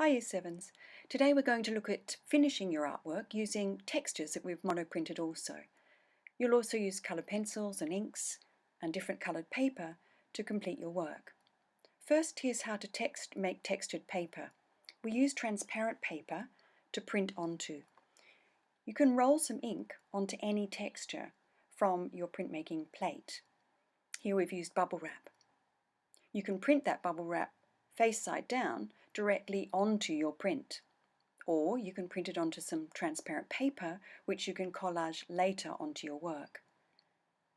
Hi Year 7s. Today we're going to look at finishing your artwork using textures that we've monoprinted also. You'll also use coloured pencils and inks and different coloured paper to complete your work. First, here's how to make textured paper. We use transparent paper to print onto. You can roll some ink onto any texture from your printmaking plate. Here we've used bubble wrap. You can print that bubble wrap face side down directly onto your print, or you can print it onto some transparent paper which you can collage later onto your work.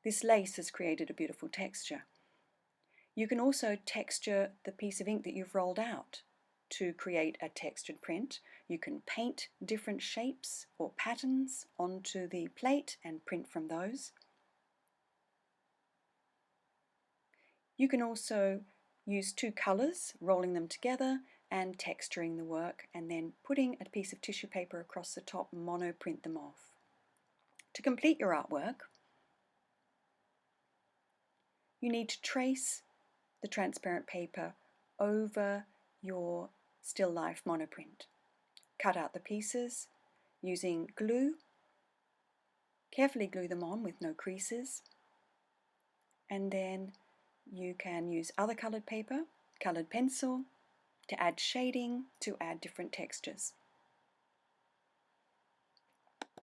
This lace has created a beautiful texture. You can also texture the piece of ink that you've rolled out to create a textured print. You can paint different shapes or patterns onto the plate and print from those. You can also use two colours, rolling them together and texturing the work, and then putting a piece of tissue paper across the top, monoprint them off. To complete your artwork, you need to trace the transparent paper over your still life monoprint. Cut out the pieces using glue, carefully glue them on with no creases, and then you can use other coloured paper, coloured pencil, to add shading, to add different textures.